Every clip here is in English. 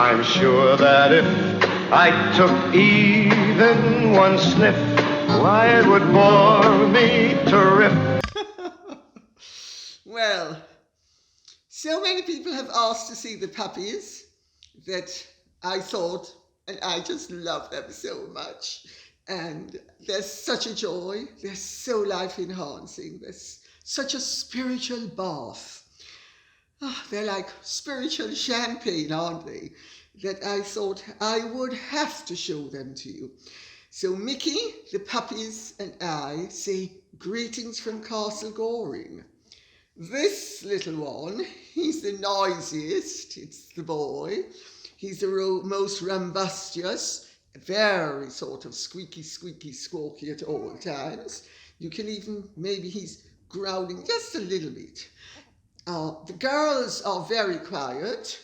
I'm sure that if I took even one sniff, why, it would bore me to riff. Well, so many people have asked to see the puppies that I thought, and I just love them so much. And they're such a joy. They're so life enhancing. They're such a spiritual bath. Oh, they're like spiritual champagne, aren't they? That I thought I would have to show them to you. So Mickie, the puppies, and I say greetings from Castle Goring. This little one, he's the noisiest, it's the boy. He's the most rumbustious, very sort of squeaky, squawky at all times. You can even, maybe he's growling just a little bit. The girls are very quiet.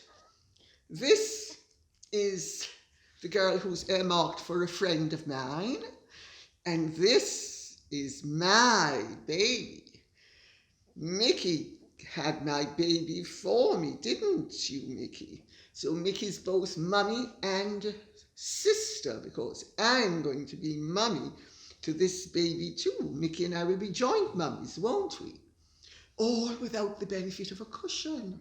This is the girl who's earmarked for a friend of mine. And this is my baby. Mickie had my baby for me, didn't you, Mickie? So Mickie's both mummy and sister, because I'm going to be mummy to this baby too. Mickie and I will be joint mummies, won't we? All without the benefit of a cushion.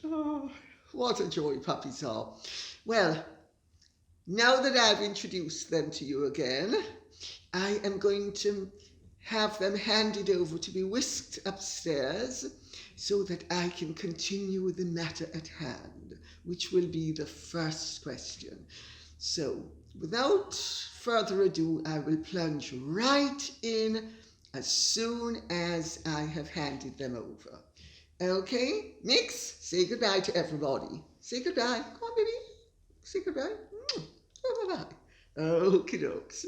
Oh, what a joy puppies are. Well, now that I've introduced them to you again, I am going to have them handed over to be whisked upstairs so that I can continue with the matter at hand, which will be the first question. So, without further ado, I will plunge right in as soon as I have handed them over. Okay, Mix, say goodbye to everybody. Say goodbye. Come on, baby. Say goodbye. Bye-bye. Okie dokes.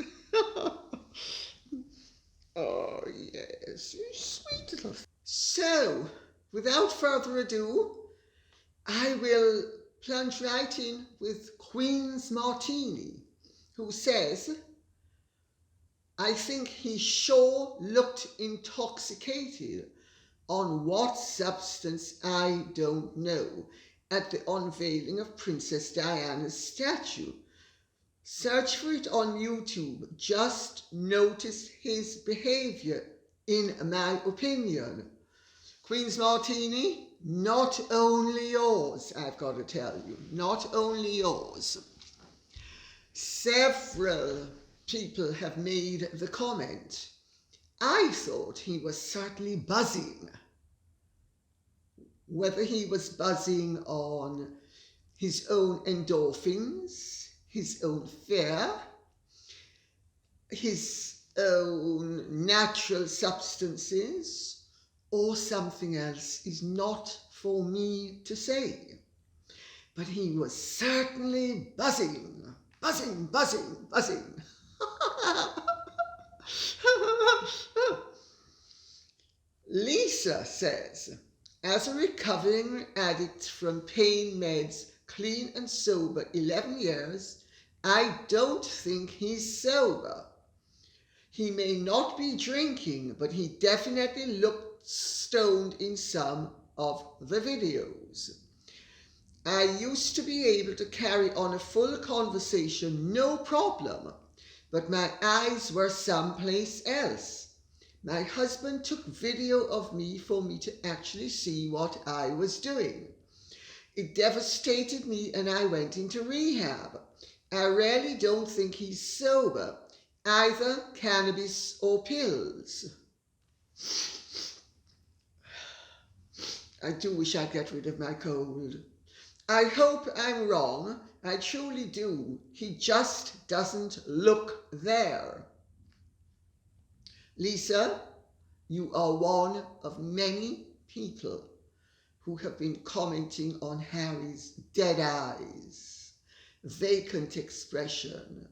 Oh, yes, you sweet little... So, without further ado, I will plunge right in with Queen's Martini, who says, I think he sure looked intoxicated. On what substance, I don't know, at the unveiling of Princess Diana's statue. Search for it on YouTube. Just notice his behaviour, in my opinion. Queen's Martini, not only yours, I've got to tell you. Not only yours. Several people have made the comment. I thought he was certainly buzzing. Whether he was buzzing on his own endorphins, his own fear, his own natural substances, or something else is not for me to say. But he was certainly buzzing, buzzing, buzzing, buzzing. Lisa says, as a recovering addict from pain meds, clean and sober 11 years, I don't think he's sober. He may not be drinking, but he definitely looked stoned in some of the videos. I used to be able to carry on a full conversation, no problem, but my eyes were someplace else. My husband took video of me for me to actually see what I was doing. It devastated me and I went into rehab. I really don't think he's sober, either cannabis or pills. I do wish I'd get rid of my cold. I hope I'm wrong. I truly do. He just doesn't look there. Lisa, you are one of many people who have been commenting on Harry's dead eyes, vacant expression.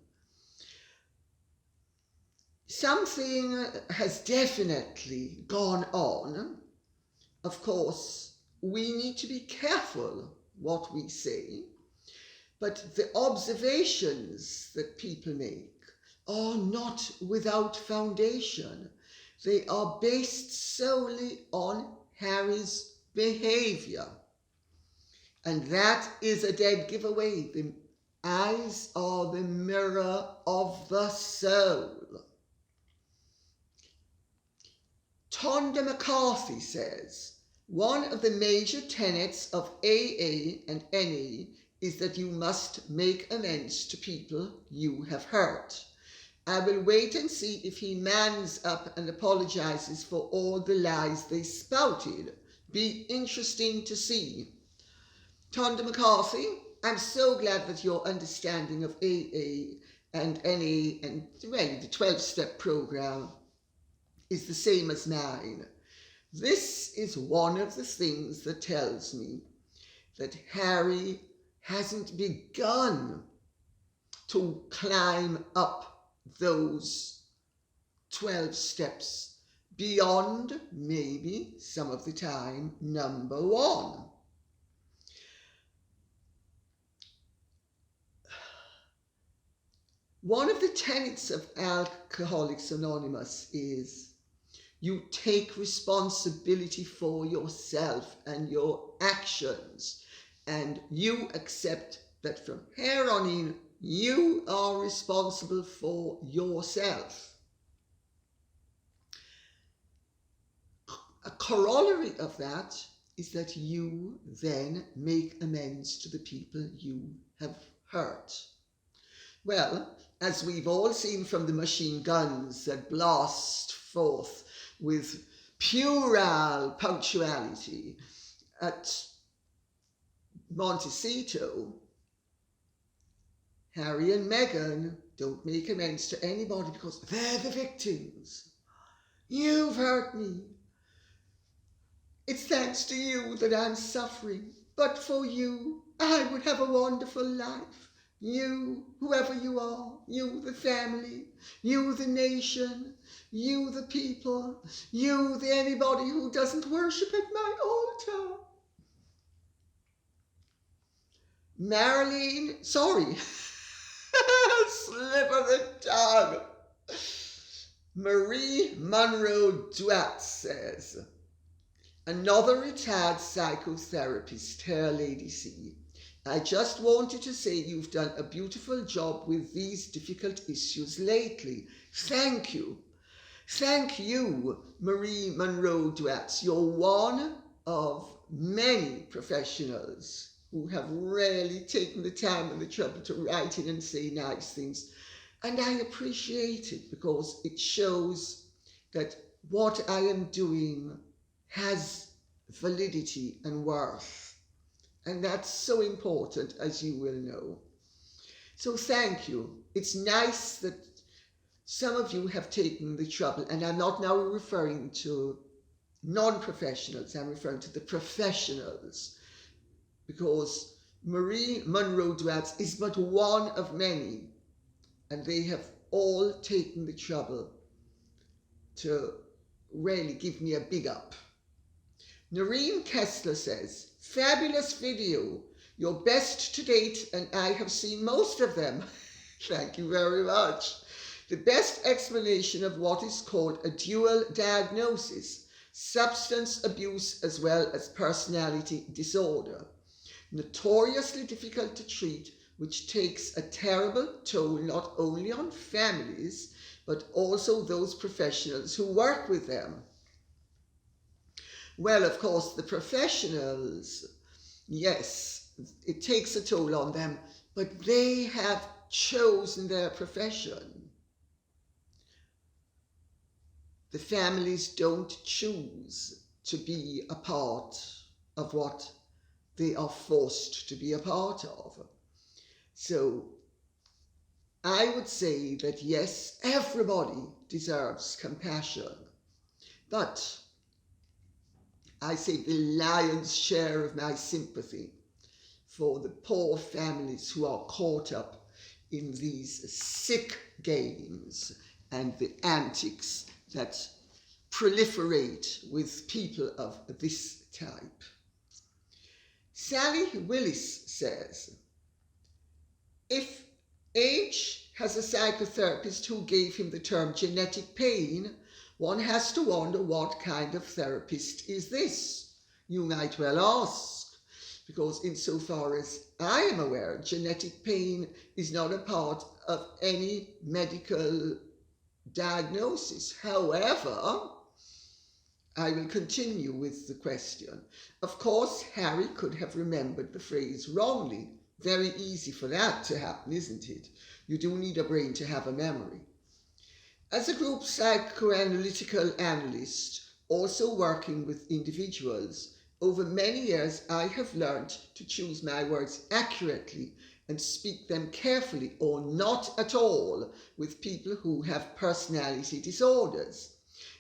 Something has definitely gone on. Of course, we need to be careful what we say, but the observations that people make are not without foundation. They are based solely on Harry's behaviour. And that is a dead giveaway. The eyes are the mirror of the soul. Tonda McCarthy says, one of the major tenets of AA and NA is that you must make amends to people you have hurt. I will wait and see if he mans up and apologizes for all the lies they spouted. Be interesting to see. Tonda McCarthy, I'm so glad that your understanding of AA and NA and well, the 12-step program is the same as mine. This is one of the things that tells me that Harry hasn't begun to climb up those 12 steps beyond maybe some of the time number 1. One of the tenets of Alcoholics Anonymous is you take responsibility for yourself and your actions, and you accept that from here on in, you are responsible for yourself. A corollary of that is that you then make amends to the people you have hurt. Well, as we've all seen from the machine guns that blast forth with puerile punctuality at Montecito, Harry and Meghan don't make amends to anybody because they're the victims. You've hurt me. It's thanks to you that I'm suffering. But for you, I would have a wonderful life. You, whoever you are, you the family, you the nation, you the people, you the anybody who doesn't worship at my altar. Marlene, sorry, slip of the tongue. Marie Monroe Duat says, another retired psychotherapist, her Lady C. I just wanted to say you've done a beautiful job with these difficult issues lately. Thank you. Thank you, Marie Monroe Duat. You're one of many professionals who have really taken the time and the trouble to write in and say nice things. And I appreciate it because it shows that what I am doing has validity and worth. And that's so important, as you will know. So thank you. It's nice that some of you have taken the trouble, and I'm not now referring to non-professionals, I'm referring to the professionals, because Marie Monroe Duat is but one of many, and they have all taken the trouble to really give me a big up. Noreen Kessler says, fabulous video, your best to date, and I have seen most of them. Thank you very much. The best explanation of what is called a dual diagnosis, substance abuse as well as personality disorder. Notoriously difficult to treat, which takes a terrible toll not only on families, but also those professionals who work with them. Well, of course, the professionals, yes, it takes a toll on them, but they have chosen their profession. The families don't choose to be a part of what they are forced to be a part of. So I would say that yes, everybody deserves compassion, but I say the lion's share of my sympathy for the poor families who are caught up in these sick games and the antics that proliferate with people of this type. Sally Willis says, if H has a psychotherapist who gave him the term genetic pain, one has to wonder what kind of therapist is this? You might well ask, because insofar as I am aware, genetic pain is not a part of any medical diagnosis. However, I will continue with the question. Of course, Harry could have remembered the phrase wrongly. Very easy for that to happen, isn't it? You do need a brain to have a memory. As a group psychoanalytical analyst, also working with individuals, over many years I have learned to choose my words accurately and speak them carefully or not at all with people who have personality disorders.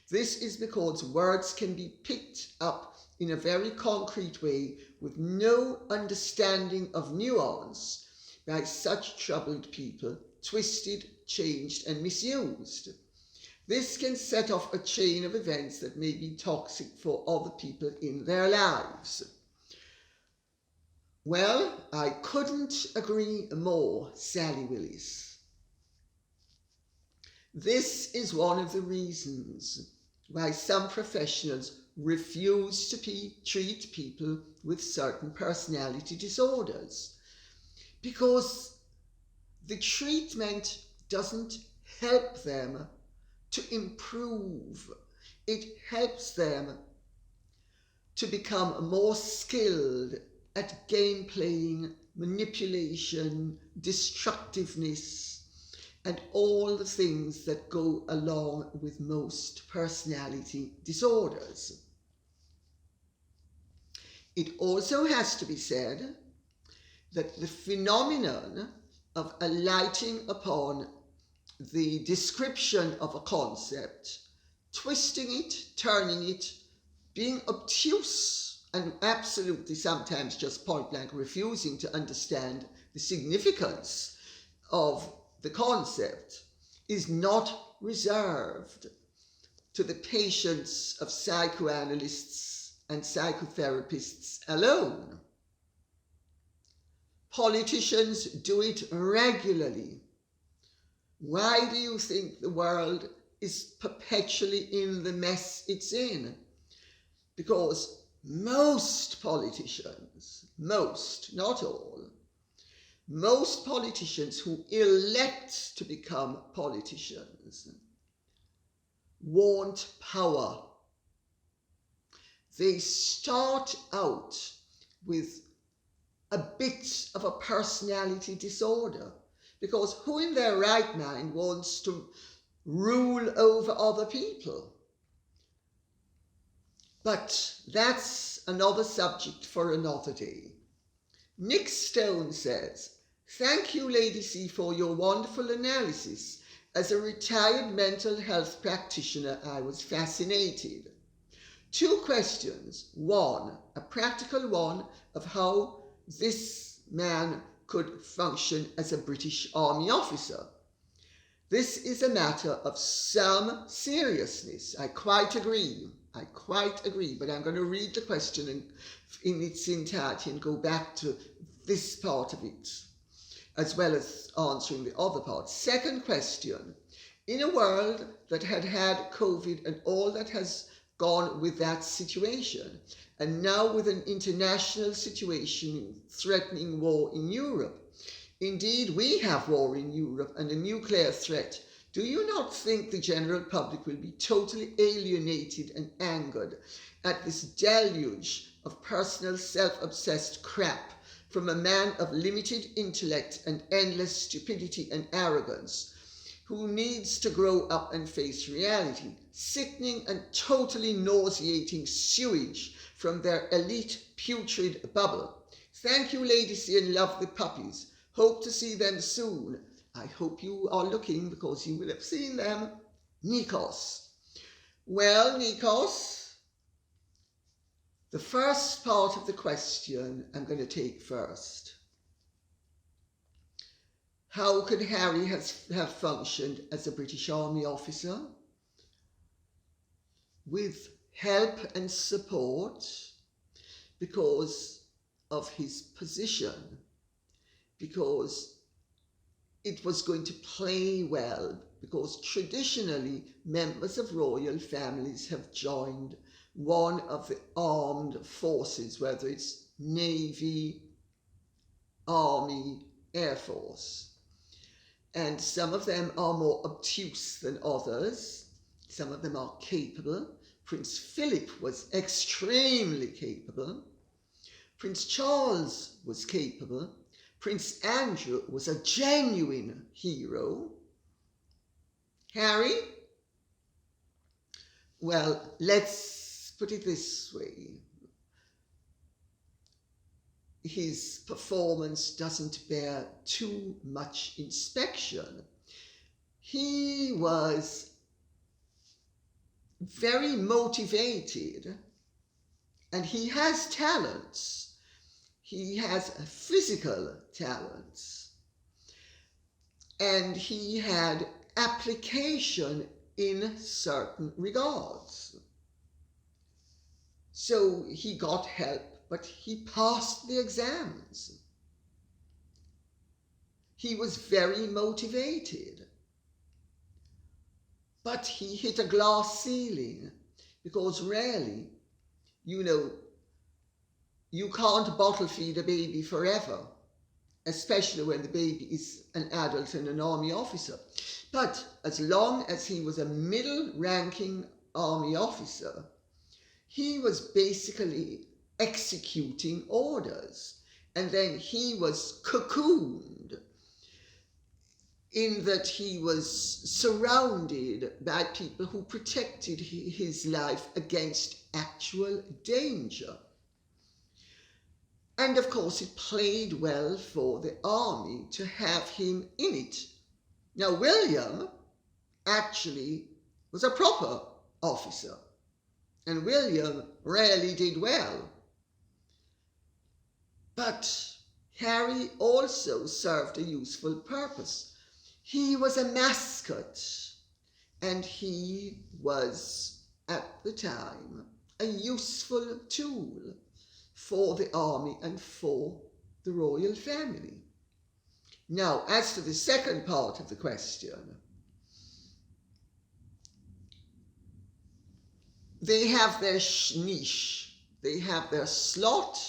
This is because words can be picked up in a very concrete way with no understanding of nuance by such troubled people, twisted, changed and misused. This can set off a chain of events that may be toxic for other people in their lives. Well, I couldn't agree more, Sally Willis. This is one of the reasons why some professionals refuse to treat people with certain personality disorders, because the treatment doesn't help them to improve. It helps them to become more skilled at game playing, manipulation, destructiveness, and all the things that go along with most personality disorders. It also has to be said that the phenomenon of alighting upon the description of a concept, twisting it, turning it, being obtuse, and absolutely sometimes just point blank refusing to understand the significance of the concept, is not reserved to the patients of psychoanalysts and psychotherapists alone. Politicians do it regularly. Why do you think the world is perpetually in the mess it's in? Because most politicians, most, not all, most politicians who elect to become politicians want power. They start out with a bit of a personality disorder, because who in their right mind wants to rule over other people? But that's another subject for another day. Nick Stone says, "Thank you, Lady C, for your wonderful analysis. As a retired mental health practitioner, I was fascinated. 2 questions. 1, a practical one of how this man could function as a British Army officer. This is a matter of some seriousness. I quite agree, but I'm going to read the question in its entirety and go back to this part of it, as well as answering the other part. 2nd question, in a world that had had COVID and all that has gone with that situation, and now with an international situation threatening war in Europe, indeed we have war in Europe and a nuclear threat, do you not think the general public will be totally alienated and angered at this deluge of personal self-obsessed crap from a man of limited intellect and endless stupidity and arrogance, who needs to grow up and face reality, sickening and totally nauseating sewage from their elite putrid bubble? Thank you, Lady C, and love the puppies. Hope to see them soon. I hope you are looking, because you will have seen them. Nikos." Well, Nikos, the first part of the question I'm going to take first. How could Harry have functioned as a British Army officer? With help and support, because of his position, because it was going to play well, because traditionally members of royal families have joined one of the armed forces, whether it's Navy, Army, Air Force. And some of them are more obtuse than others. Some of them are capable. Prince Philip was extremely capable. Prince Charles was capable. Prince Andrew was a genuine hero. Harry? Well, let's put it this way. His performance doesn't bear too much inspection. He was very motivated, and he has talents. He has physical talents, and he had application in certain regards. So he got help, but he passed the exams. He was very motivated, but he hit a glass ceiling, because rarely, you can't bottle feed a baby forever, especially when the baby is an adult and an army officer. But as long as he was a middle-ranking army officer, he was basically executing orders. And then he was cocooned in that he was surrounded by people who protected his life against actual danger. And of course, it played well for the army to have him in it. Now, William actually was a proper officer, and William rarely did well. But Harry also served a useful purpose. He was a mascot, and he was, at the time, a useful tool for the army and for the royal family. Now, as to the second part of the question, they have their niche, they have their slot,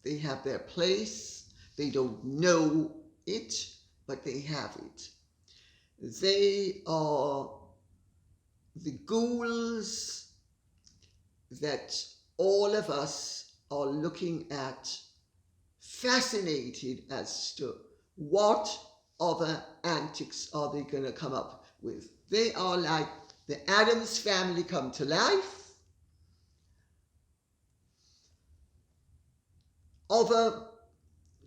they have their place. They don't know it, but they have it. They are the ghouls that all of us are looking at, fascinated as to what other antics are they going to come up with. They are like the Addams family come to life. Other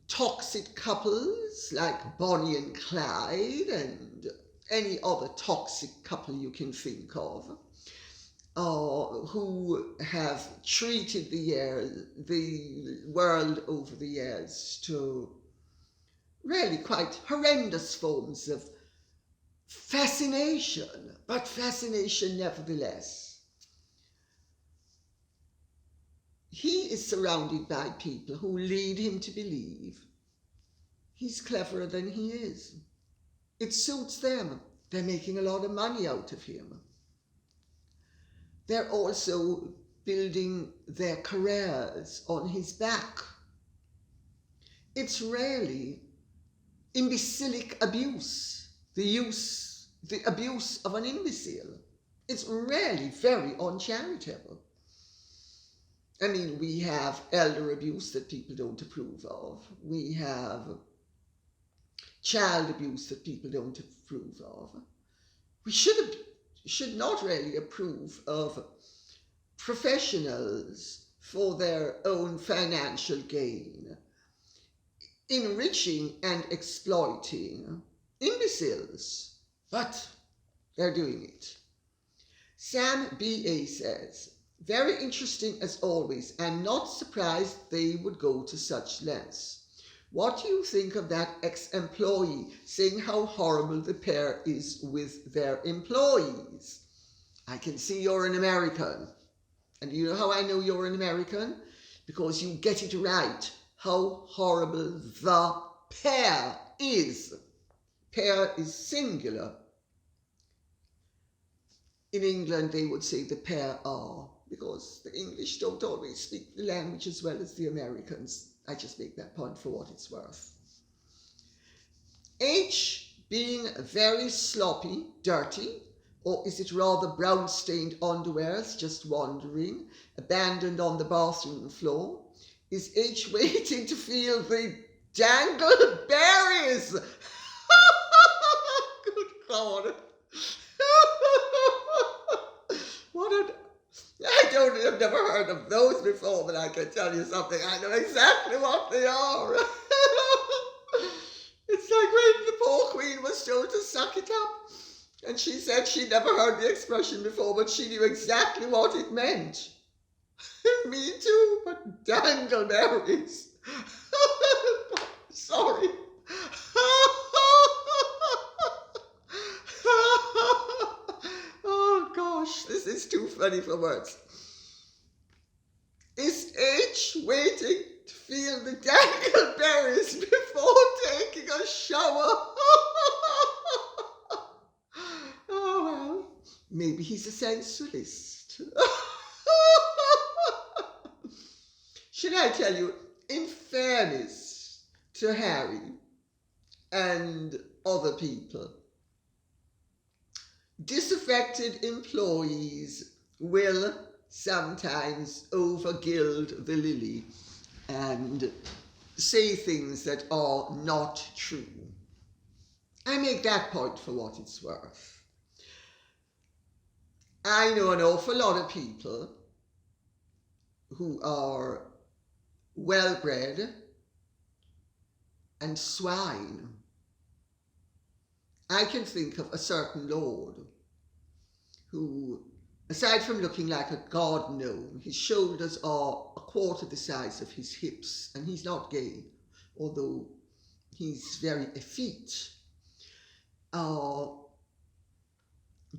toxic couples like Bonnie and Clyde and any other toxic couple you can think of, who have treated the world over the years to really quite horrendous forms of fascination, but fascination nevertheless. He is surrounded by people who lead him to believe he's cleverer than he is. It suits them. They're making a lot of money out of him. They're also building their careers on his back. It's really imbecilic abuse, the abuse of an imbecile. It's really very uncharitable. I mean, we have elder abuse that people don't approve of. We have child abuse that people don't approve of. We should not really approve of professionals for their own financial gain, enriching and exploiting imbeciles, but they're doing it. Sam B.A. says, very interesting as always. I'm not surprised they would go to such lengths. What do you think of that ex-employee saying how horrible the pair is with their employees? I can see you're an American. And you know how I know you're an American? Because you get it right. How horrible the pair is. Pair is singular. In England, they would say the pair are, because the English don't always speak the language as well as the Americans. I just make that point for what it's worth. H, being very sloppy, dirty, or is it rather brown-stained underwears, just wandering, abandoned on the bathroom floor? Is H waiting to feel the dangled berries? Good God. I've never heard of those before, but I can tell you something. I know exactly what they are. It's like when the poor queen was told to suck it up. And she said she'd never heard the expression before, but she knew exactly what it meant. Me too, but dangleberries. Sorry. Oh gosh, this is too funny for words. Is H waiting to feel the dangleberries before taking a shower? Oh well, maybe he's a sensualist. Should I tell you, in fairness to Harry and other people, disaffected employees will sometimes overgild the lily and say things that are not true. I make that point for what it's worth. I know an awful lot of people who are well-bred and swine. I can think of a certain lord who, aside from looking like a god gnome, his shoulders are a quarter the size of his hips, and he's not gay, although he's very effete.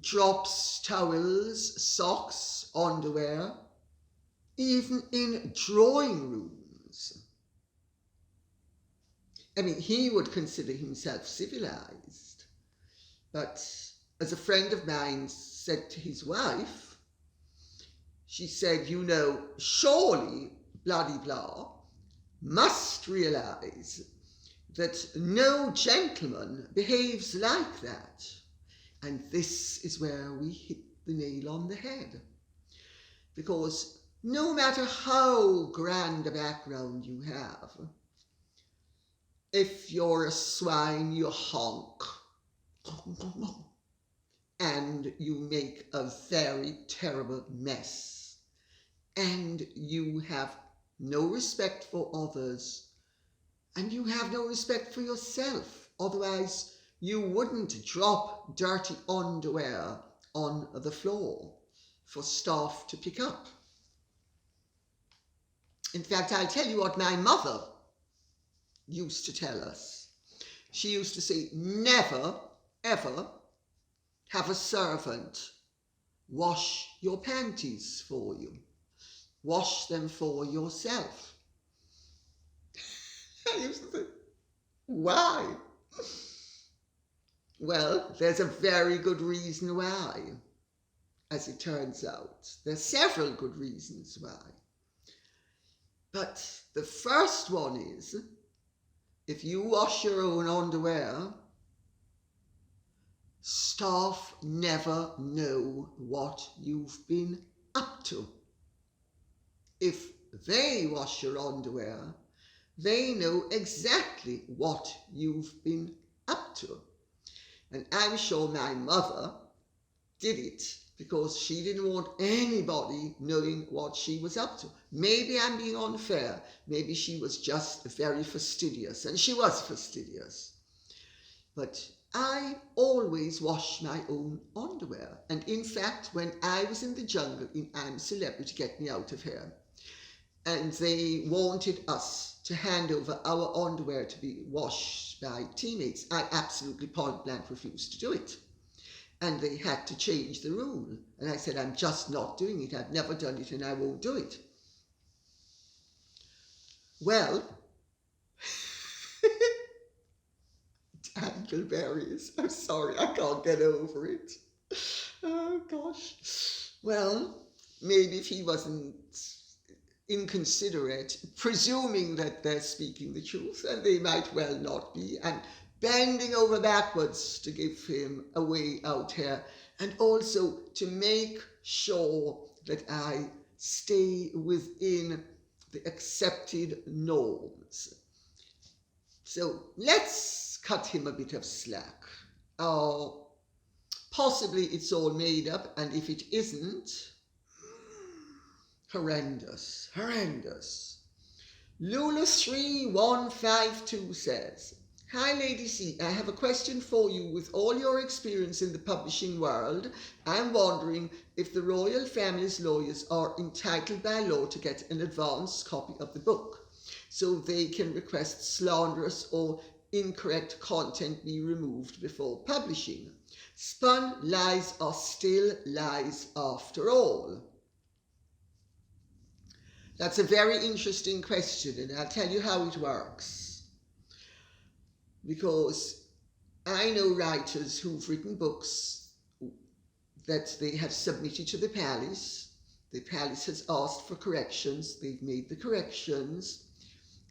Drops, towels, socks, underwear, even in drawing rooms. I mean, he would consider himself civilized, but as a friend of mine said to his wife, she said, you know, surely, bloody blah, must realize that no gentleman behaves like that. And this is where we hit the nail on the head. Because no matter how grand a background you have, if you're a swine, you honk. And you make a very terrible mess. And you have no respect for others. And you have no respect for yourself. Otherwise, you wouldn't drop dirty underwear on the floor for staff to pick up. In fact, I'll tell you what my mother used to tell us. She used to say, never, ever have a servant wash your panties for you. Wash them for yourself. I used to think, why? Well, there's a very good reason why, as it turns out. There's several good reasons why. But the first one is, if you wash your own underwear, staff never know what you've been up to. If they wash your underwear, they know exactly what you've been up to. And I'm sure my mother did it because she didn't want anybody knowing what she was up to. Maybe I'm being unfair. Maybe she was just very fastidious, and she was fastidious. But I always wash my own underwear. And in fact, when I was in the jungle in I'm Celebrity, Get Me Out of Here, and they wanted us to hand over our underwear to be washed by teammates, I absolutely point blank refused to do it. And they had to change the rule. And I said, I'm just not doing it. I've never done it and I won't do it. Well, dangleberries. I'm sorry, I can't get over it. Oh gosh. Well, maybe if he wasn't inconsiderate, presuming that they're speaking the truth, and they might well not be, and bending over backwards to give him a way out here, and also to make sure that I stay within the accepted norms. So let's cut him a bit of slack. Possibly it's all made up, and if it isn't, horrendous, horrendous. Lulu3152 says, "Hi Lady C, I have a question for you. With all your experience in the publishing world, I'm wondering if the royal family's lawyers are entitled by law to get an advance copy of the book, so they can request slanderous or incorrect content be removed before publishing. Spun lies are still lies after all." That's a very interesting question, and I'll tell you how it works. Because I know writers who've written books that they have submitted to the palace. The palace has asked for corrections. They've made the corrections,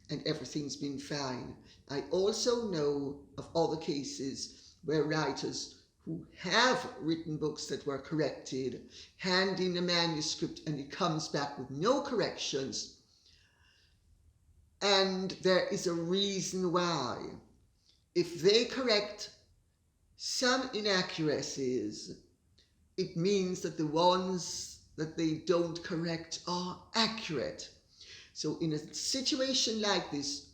and everything's been fine. I also know of other cases where writers who have written books that were corrected hand in a manuscript and it comes back with no corrections. And there is a reason why. If they correct some inaccuracies, it means that the ones that they don't correct are accurate. So in a situation like this,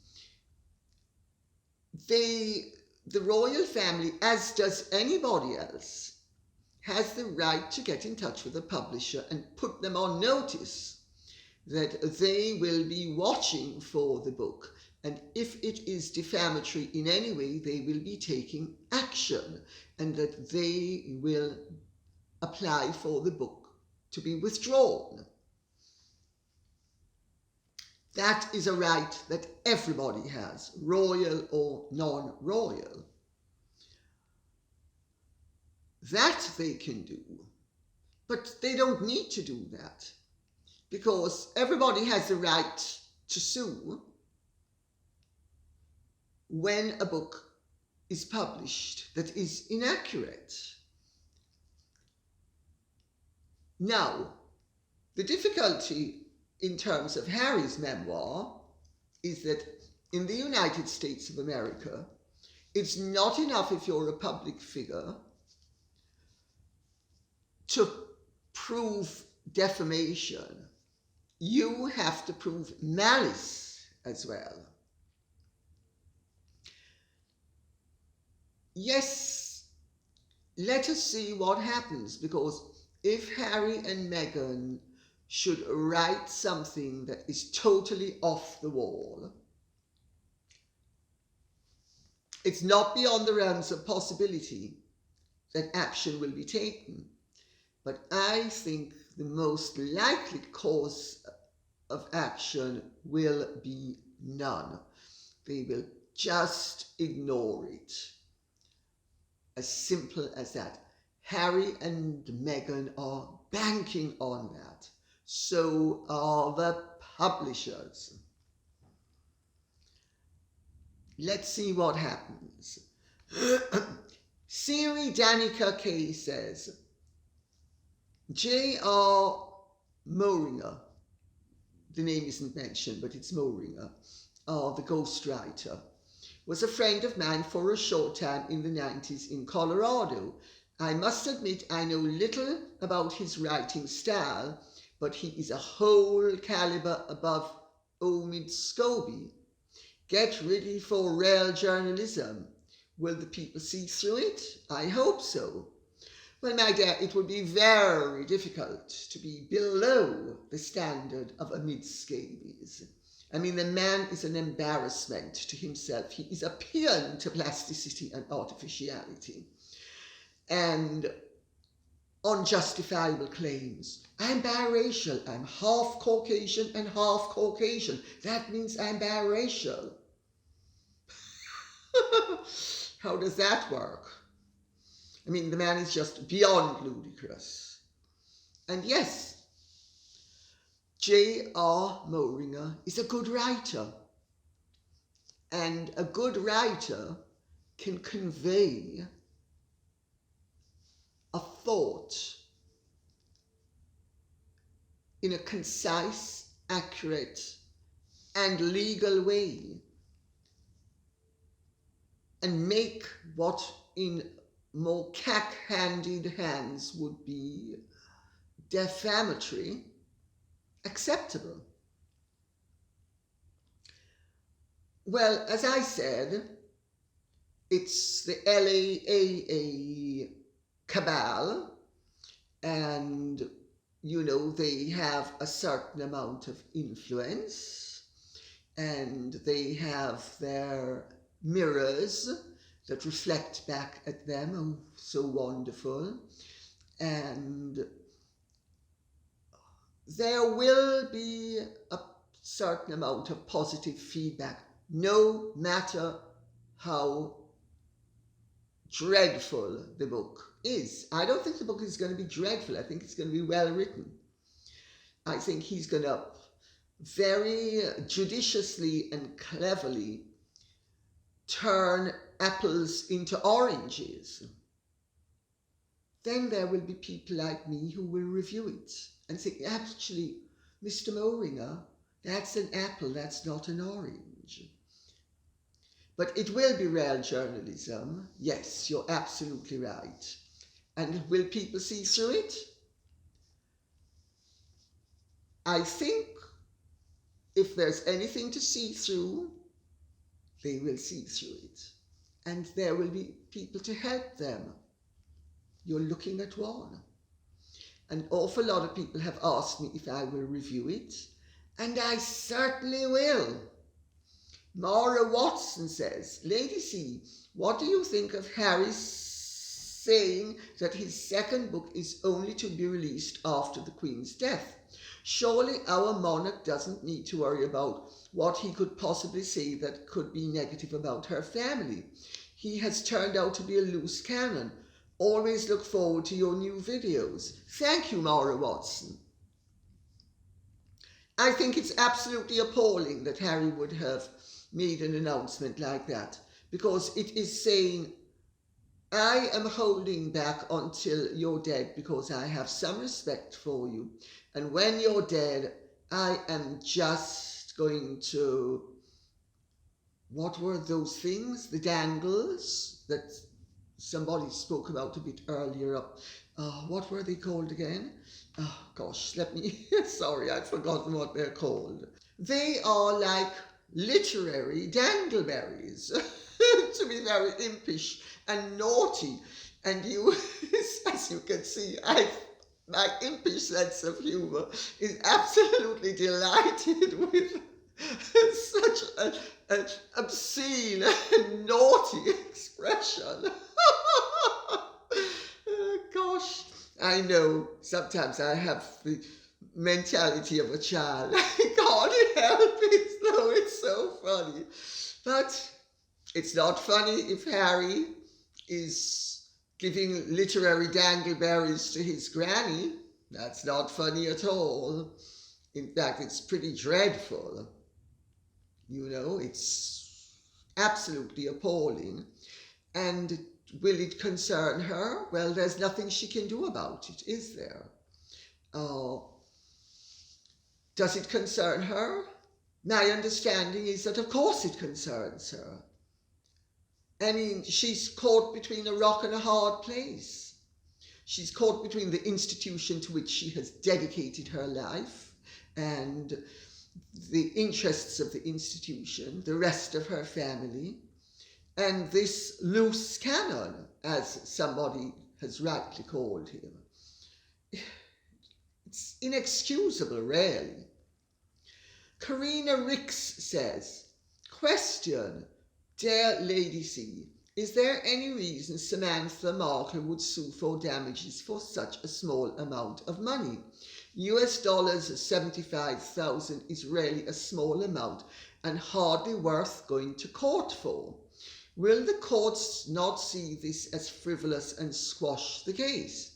the royal family, as does anybody else, has the right to get in touch with the publisher and put them on notice that they will be watching for the book. And if it is defamatory in any way, they will be taking action, and that they will apply for the book to be withdrawn. That is a right that everybody has, royal or non-royal. That they can do, but they don't need to do that, because everybody has the right to sue when a book is published that is inaccurate. Now, the difficulty in terms of Harry's memoir is that in the United States of America, it's not enough if you're a public figure to prove defamation. You have to prove malice as well. Yes, let us see what happens, because if Harry and Meghan should write something that is totally off the wall, it's not beyond the realms of possibility that action will be taken. But I think the most likely cause of action will be none. They will just ignore it. As simple as that. Harry and Meghan are banking on that. So are the publishers. Let's see what happens. Siri Danica K says, JR Moehringer, the name isn't mentioned, but it's Moehringer, the ghostwriter, was a friend of mine for a short time in the 90s in Colorado. I must admit I know little about his writing style, but he is a whole caliber above Omid Scobie. Get ready for real journalism. Will the people see through it? I hope so. Well, my dear, it would be very difficult to be below the standard of Omid Scobie. I mean, the man is an embarrassment to himself. He is a paean to plasticity and artificiality. And unjustifiable claims. I'm biracial. I'm half Caucasian and half Caucasian. That means I'm biracial. How does that work? I mean, the man is just beyond ludicrous. And yes, JR Moehringer is a good writer. And a good writer can convey a thought in a concise, accurate, and legal way, and make what in more cack-handed hands would be defamatory acceptable. Well, as I said, it's the LAAA cabal, and you know, they have a certain amount of influence, and they have their mirrors that reflect back at them. Oh, so wonderful. And there will be a certain amount of positive feedback, no matter how dreadful the book is. I don't think the book is going to be dreadful. I think it's going to be well written. I think he's going to very judiciously and cleverly turn apples into oranges. Then there will be people like me who will review it and think, actually, Mr. Moehringer, that's an apple, that's not an orange. But it will be real journalism. Yes, you're absolutely right. And will people see through it? I think if there's anything to see through, they will see through it. And there will be people to help them. You're looking at one. An awful lot of people have asked me if I will review it, and I certainly will. Mara Watson says, Lady C, what do you think of Harry saying that his second book is only to be released after the Queen's death? Surely our monarch doesn't need to worry about what he could possibly say that could be negative about her family. He has turned out to be a loose cannon. Always look forward to your new videos. Thank you, Mara Watson. I think it's absolutely appalling that Harry would have made an announcement like that, because it is saying, I am holding back until you're dead because I have some respect for you. And when you're dead, I am just going to, what were those things? The dangles that somebody spoke about a bit earlier up. What were they called again? Oh gosh, sorry, I've forgotten what they're called. They are like literary dangleberries, to be very impish and naughty. And you, as you can see, my impish sense of humour is absolutely delighted with such an obscene and naughty expression. Gosh, I know sometimes I have the mentality of a child. I can't help it, though it's so funny. But it's not funny if Harry is giving literary dangleberries to his granny. That's not funny at all. In fact, it's pretty dreadful. You know, it's absolutely appalling. And will it concern her? Well, there's nothing she can do about it, is there? Does it concern her? My understanding is that of course it concerns her. I mean, she's caught between a rock and a hard place. She's caught between the institution to which she has dedicated her life and the interests of the institution, the rest of her family, and this loose cannon, as somebody has rightly called him. It's inexcusable, really. Karina Ricks says, question, dear Lady C, is there any reason Samantha Markle would sue for damages for such a small amount of money? $75,000 is really a small amount and hardly worth going to court for. Will the courts not see this as frivolous and squash the case?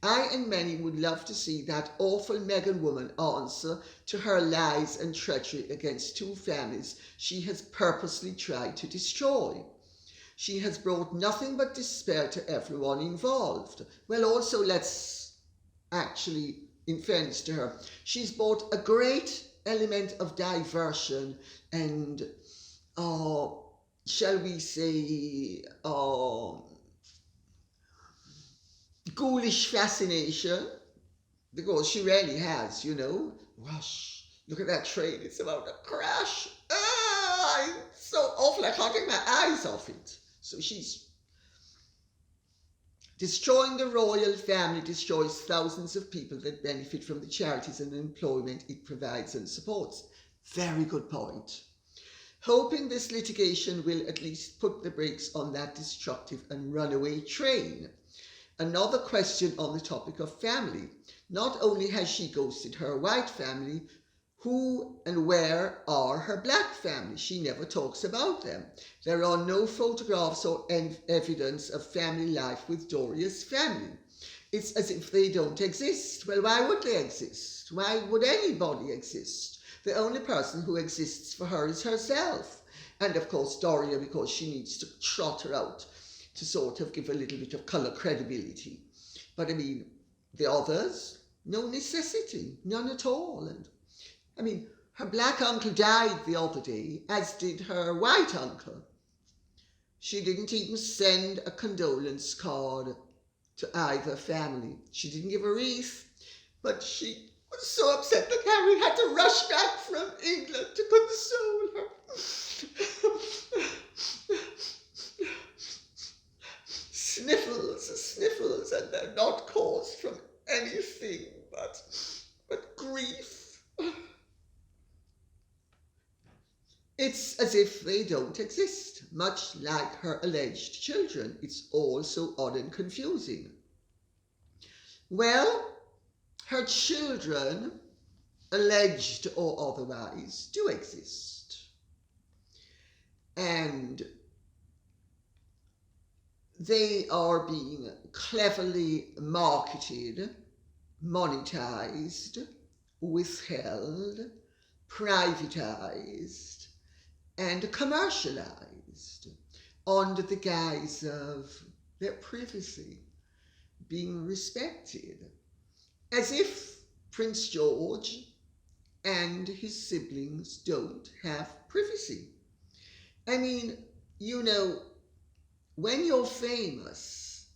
I and many would love to see that awful Meghan woman answer to her lies and treachery against two families she has purposely tried to destroy. She has brought nothing but despair to everyone involved. Well, also, let's actually, in fairness to her, she's brought a great element of diversion and, shall we say, ghoulish fascination, because she really has, Rush, look at that train, it's about to crash. It's so awful, I can't take my eyes off it. So she's destroying the royal family, destroys thousands of people that benefit from the charities and employment it provides and supports. Very good point. Hoping this litigation will at least put the brakes on that destructive and runaway train. Another question on the topic of family. Not only has she ghosted her white family, who and where are her black family? She never talks about them. There are no photographs or evidence of family life with Doria's family. It's as if they don't exist. Well, why would they exist? Why would anybody exist? The only person who exists for her is herself. And of course Doria, because she needs to trot her out to sort of give a little bit of colour credibility. But I mean, the others, no necessity, none at all. And I mean, her black uncle died the other day, as did her white uncle. She didn't even send a condolence card to either family. She didn't give a wreath, but she was so upset that Harry had to rush back from England to console her. Sniffles, and they're not caused from anything but grief. It's as if they don't exist, much like her alleged children. It's all so odd and confusing. Well, her children, alleged or otherwise, do exist. And they are being cleverly marketed, monetized, withheld, privatized, and commercialized under the guise of their privacy being respected, as if Prince George and his siblings don't have privacy. I mean, when you're famous,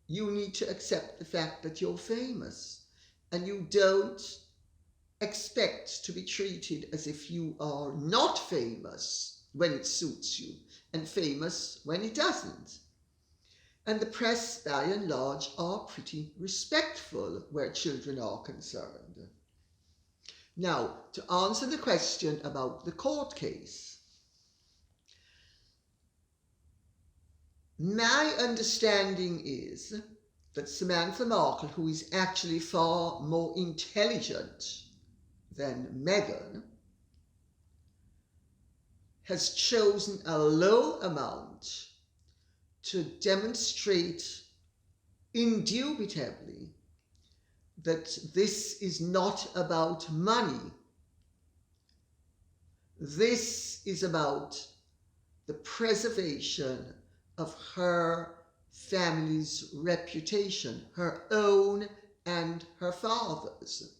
you need to accept the fact that you're famous, and you don't expect to be treated as if you are not famous when it suits you, and famous when it doesn't. And the press, by and large, are pretty respectful where children are concerned. Now, to answer the question about the court case, my understanding is that Samantha Markle, who is actually far more intelligent than Meghan, has chosen a low amount to demonstrate indubitably that this is not about money. This is about the preservation of her family's reputation, her own and her father's.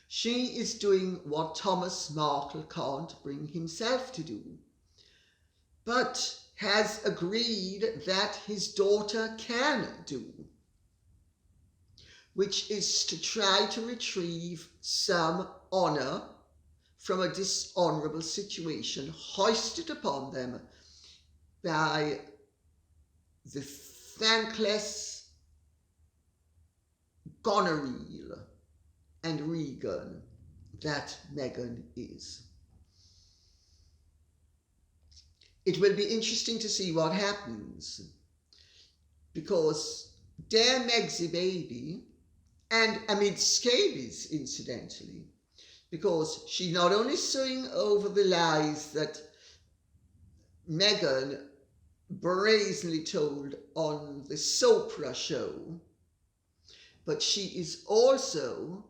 She is doing what Thomas Markle can't bring himself to do, but has agreed that his daughter can do, which is to try to retrieve some honour from a dishonourable situation hoisted upon them by the thankless gonorrhea and Regan that Meghan is. It will be interesting to see what happens, because dear Megsy baby, and amid scabies incidentally, because she's not only suing over the lies that Meghan brazenly told on the Sopra show, but she is also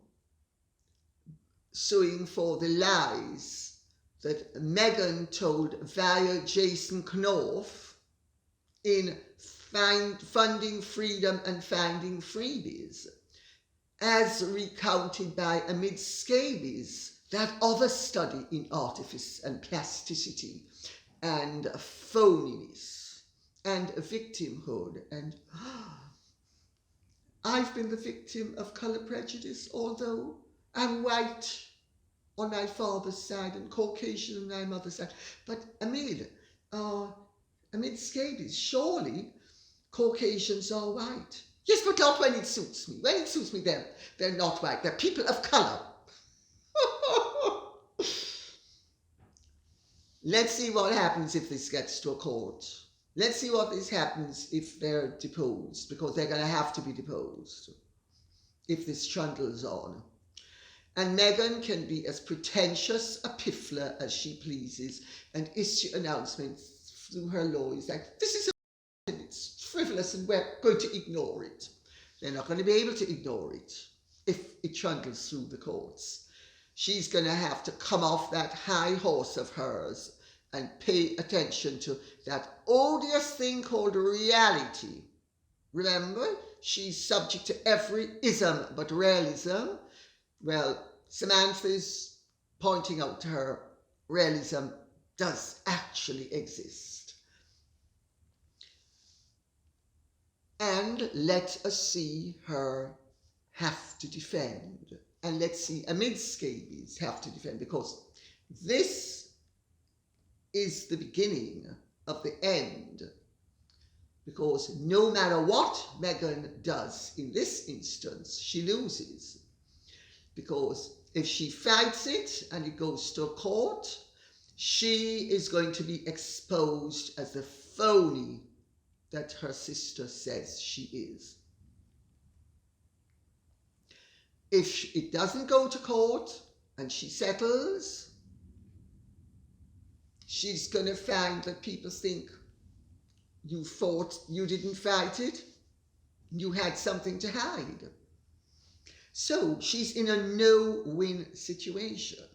suing for the lies that Meghan told via Jason Knopf in Funding Freedom and Finding Freebies, as recounted by amidst scabies, that other study in artifice and plasticity and phoniness and victimhood. And I've been the victim of colour prejudice, although I'm white on my father's side and Caucasian on my mother's side. But amid scabies, surely Caucasians are white. Yes, but not when it suits me. When it suits me, they're not white. They're people of colour. Let's see what happens if this gets to a court. Let's see what this happens if they're deposed, because they're going to have to be deposed if this trundles on. And Meghan can be as pretentious a piffler as she pleases and issue announcements through her lawyers like, this is it's frivolous and we're going to ignore it. They're not going to be able to ignore it if it trundles through the courts. She's going to have to come off that high horse of hers and pay attention to that odious thing called reality. Remember, she's subject to every ism but realism. Well, Samantha's pointing out to her, realism does actually exist. And let us see her have to defend. And let's see amidst scabies have to defend, because this is the beginning of the end. Because no matter what Meghan does in this instance, she loses. Because if she fights it and it goes to a court, she is going to be exposed as the phony that her sister says she is. If it doesn't go to court and she settles, she's going to find that people think you thought you didn't fight it, you had something to hide. So she's in a no-win situation.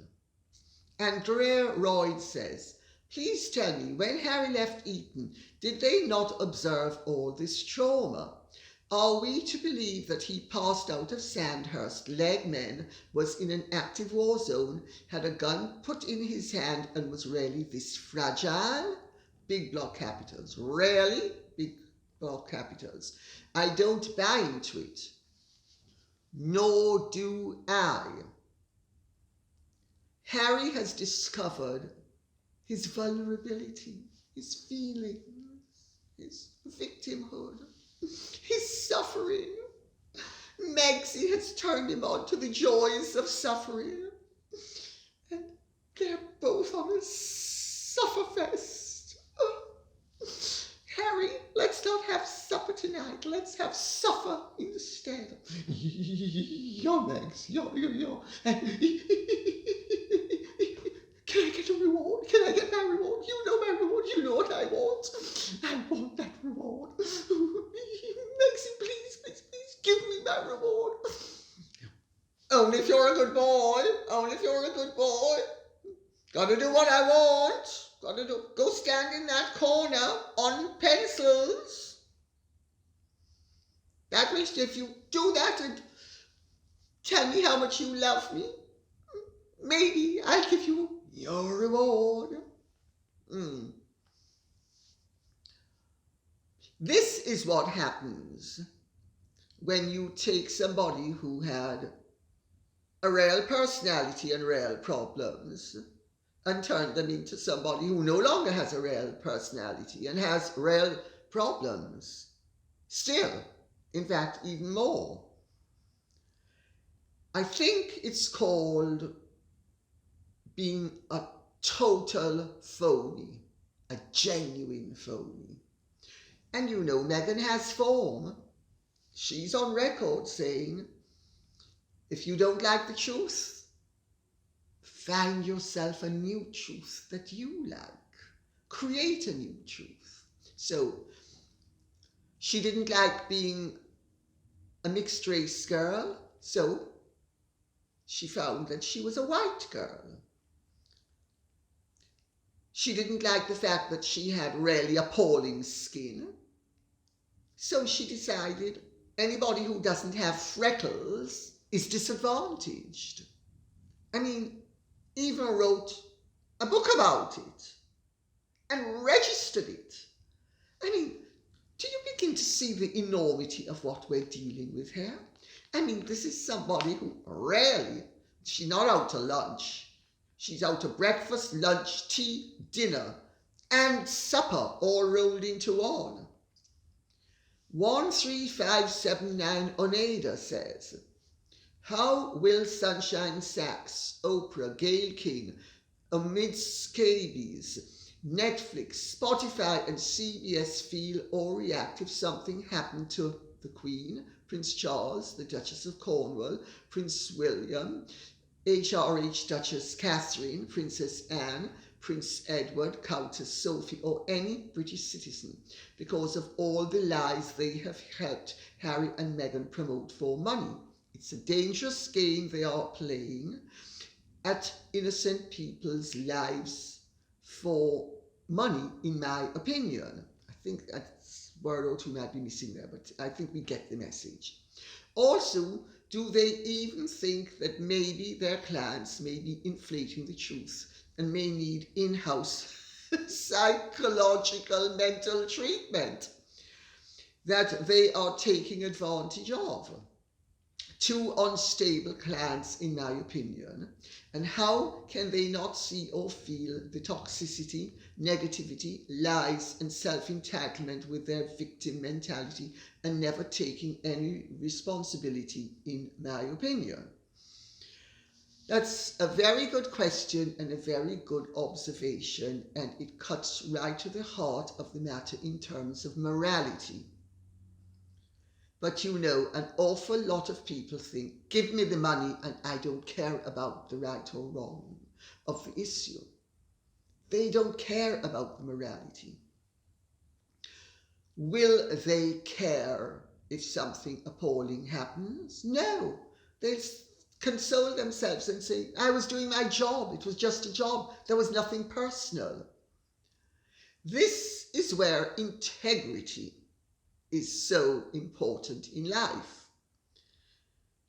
Andrea Royd says, please tell me, when Harry left Eton, did they not observe all this trauma? Are we to believe that he passed out of Sandhurst, leg men, was in an active war zone, had a gun put in his hand and was really this fragile? Big block capitals. Really? Big block capitals. I don't buy into it. Nor do I. Harry has discovered his vulnerability, his feelings, his victimhood, his suffering. Megsie has turned him on to the joys of suffering. And they're both on a sufferfest. Harry, let's not have supper tonight. Let's have suffer instead. Yo, Megs, yo. Can I get a reward? Can I get my reward? You know my reward. You know what I want. I want that reward. Megsie, please, give me my reward. Only if you're a good boy. Only if you're a good boy. Gotta do what I want. Gotta do. Go stand in that corner on pencils. That means if you do that and tell me how much you love me, maybe I'll give you your reward. This is what happens when you take somebody who had a real personality and real problems and turn them into somebody who no longer has a real personality and has real problems. Still, in fact, even more. I think it's called being a total phony, a genuine phony. And you know Meghan has form. She's on record saying, if you don't like the truth, find yourself a new truth that you like. Create a new truth. So she didn't like being a mixed race girl, so she found that she was a white girl. She didn't like the fact that she had really appalling skin, so she decided anybody who doesn't have freckles is disadvantaged. I mean, even wrote a book about it and registered it. I mean, do you begin to see the enormity of what we're dealing with here? I mean, this is somebody who rarely, she's not out to lunch. She's out to breakfast, lunch, tea, dinner, and supper all rolled into one. 13579 Oneida says, how will Sunshine Sachs, Oprah, Gayle King, amid scabies, Netflix, Spotify and CBS feel or react if something happened to the Queen, Prince Charles, the Duchess of Cornwall, Prince William, HRH Duchess Catherine, Princess Anne, Prince Edward, Countess Sophie, or any British citizen, because of all the lies they have helped Harry and Meghan promote for money? It's a dangerous game they are playing at innocent people's lives for money, in my opinion. I think a word or two might be missing there, but I think we get the message. Also, do they even think that maybe their clients may be inflating the truth and may need in-house psychological mental treatment that they are taking advantage of? Two unstable clients, in my opinion. And how can they not see or feel the toxicity, negativity, lies, and self-entitlement with their victim mentality and never taking any responsibility, in my opinion? That's a very good question and a very good observation, and it cuts right to the heart of the matter in terms of morality. But you know, an awful lot of people think, give me the money and I don't care about the right or wrong of the issue. They don't care about the morality. Will they care if something appalling happens? No. They'll console themselves and say, I was doing my job. It was just a job. There was nothing personal. This is where integrity is so important in life.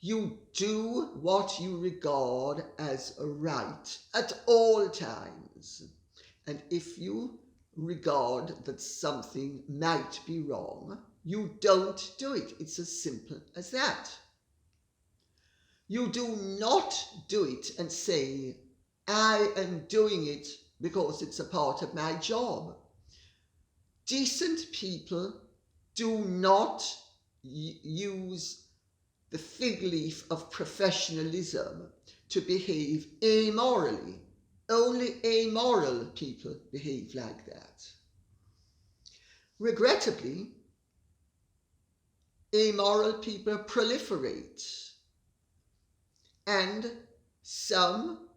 You do what you regard as a right at all times. And if you regard that something might be wrong, you don't do it. It's as simple as that. You do not do it and say, I am doing it because it's a part of my job. Decent people do not use the fig leaf of professionalism to behave amorally. Only amoral people behave like that. Regrettably, amoral people proliferate, and some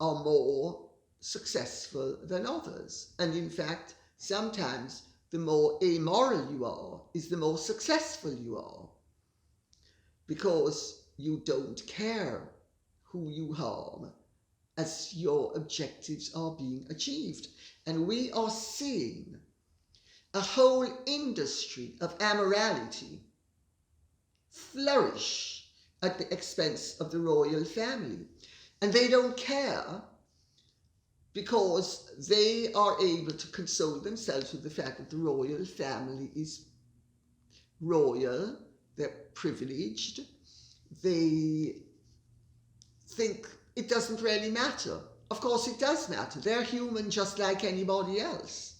are more successful than others. And in fact, sometimes the more amoral you are is the more successful you are, because you don't care who you harm as your objectives are being achieved. And we are seeing a whole industry of amorality flourish at the expense of the royal family. And they don't care, because they are able to console themselves with the fact that the royal family is royal, they're privileged, they think it doesn't really matter. Of course it does matter. They're human just like anybody else.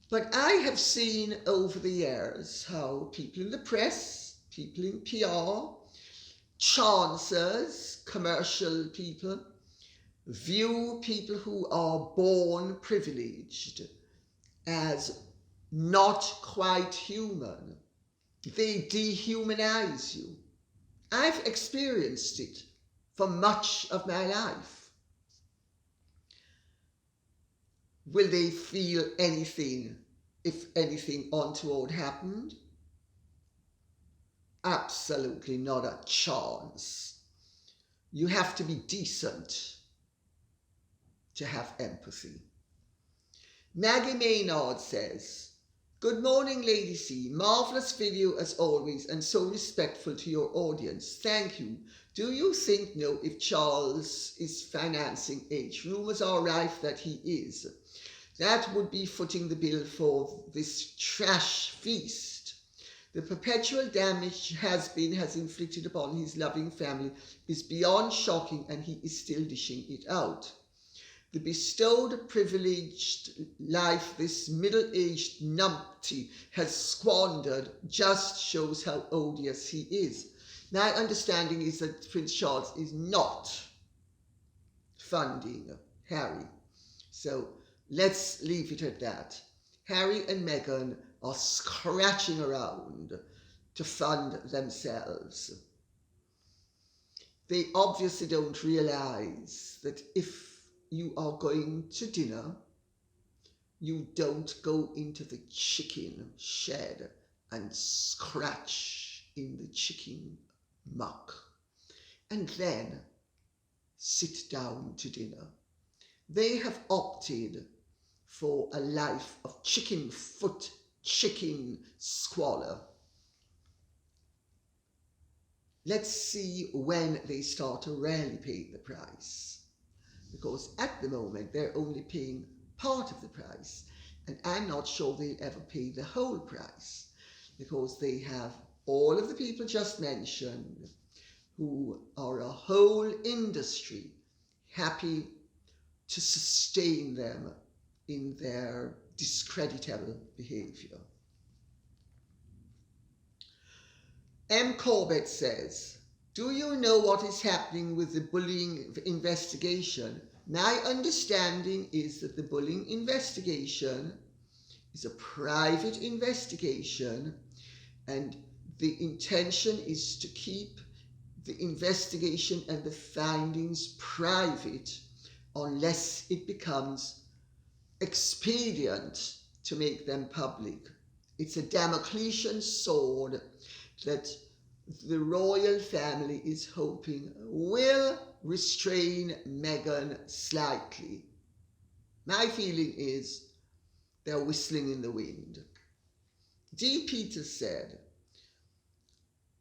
But I have seen over the years how people in the press, people in PR, chancers, commercial people, view people who are born privileged as not quite human. They dehumanize you. I've experienced it for much of my life. Will they feel anything if anything untoward happened? absolutely not a chance. You have to be decent to have empathy. Maggie Maynard says, "Good morning, Lady C. Marvellous video as always and so respectful to your audience. Thank you. Do you know if Charles is financing H? Rumours are rife that he is. That would be footing the bill for this trash feast. The perpetual damage has inflicted upon his loving family is beyond shocking, and he is still dishing it out. The bestowed privileged life this middle-aged numpty has squandered just shows how odious he is." My understanding is that Prince Charles is not funding Harry. So let's leave it at that. Harry and Meghan are scratching around to fund themselves. They obviously don't realise that if you are going to dinner, you don't go into the chicken shed and scratch in the chicken muck and then sit down to dinner. They have opted for a life of chicken foot, chicken squalor. Let's see when they start to really pay the price. Because at the moment, they're only paying part of the price. And I'm not sure they'll ever pay the whole price. Because they have all of the people just mentioned who are a whole industry happy to sustain them in their discreditable behaviour. M. Corbett says, "Do you know what is happening with the bullying investigation? My understanding is that the bullying investigation is a private investigation, and the intention is to keep the investigation and the findings private unless it becomes expedient to make them public. It's a Damoclesian sword that the royal family is hoping will restrain Meghan slightly. My feeling is they're whistling in the wind." D. Peters said,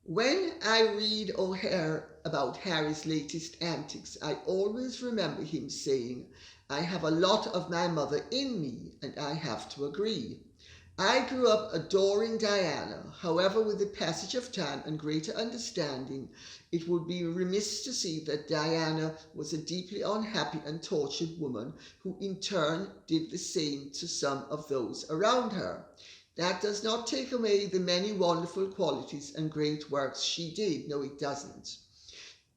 "When I read or hear about Harry's latest antics, I always remember him saying, 'I have a lot of my mother in me,' and I have to agree. I grew up adoring Diana. However, with the passage of time and greater understanding, it would be remiss to see that Diana was a deeply unhappy and tortured woman who in turn did the same to some of those around her. That does not take away the many wonderful qualities and great works she did. No, it doesn't.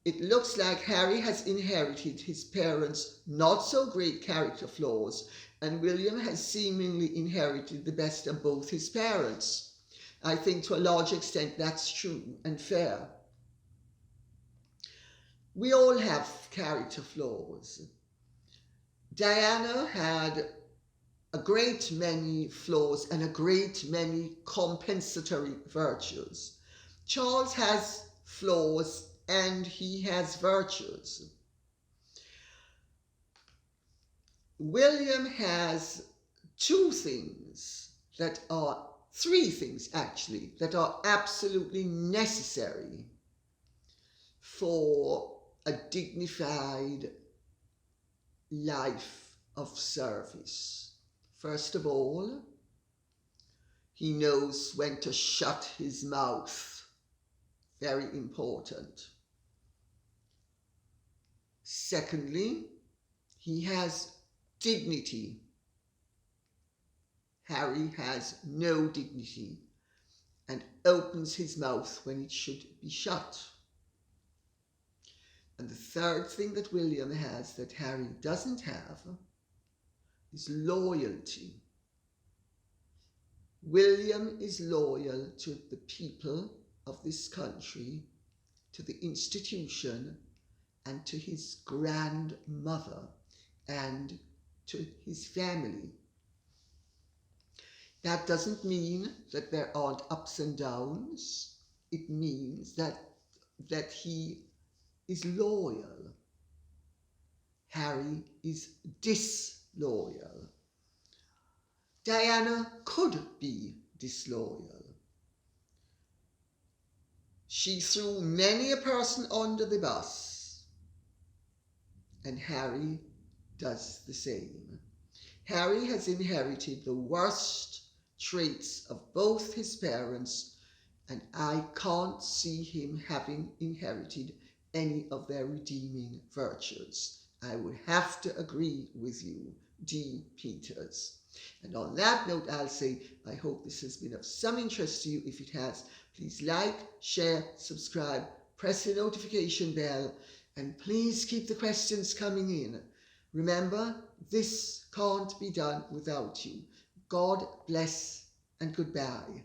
It looks like Harry has inherited his parents' not so great character flaws, and William has seemingly inherited the best of both his parents. I think to a large extent that's true and fair. We all have character flaws. Diana had a great many flaws and a great many compensatory virtues. Charles has flaws and he has virtues. William has three things actually, that are absolutely necessary for a dignified life of service. First of all, he knows when to shut his mouth. Very important. Secondly, he has dignity. Harry has no dignity and opens his mouth when it should be shut. And the third thing that William has that Harry doesn't have is loyalty. William is loyal to the people of this country, to the institution, and to his grandmother, and to his family. That doesn't mean that there aren't ups and downs. it means that he is loyal. Harry is disloyal. Diana could be disloyal. She threw many a person under the bus, and Harry does the same. Harry has inherited the worst traits of both his parents, and I can't see him having inherited any of their redeeming virtues. I would have to agree with you, D. Peters. And on that note, I'll say I hope this has been of some interest to you. If it has, please like, share, subscribe, press the notification bell, and please keep the questions coming in. Remember, this can't be done without you. God bless and goodbye.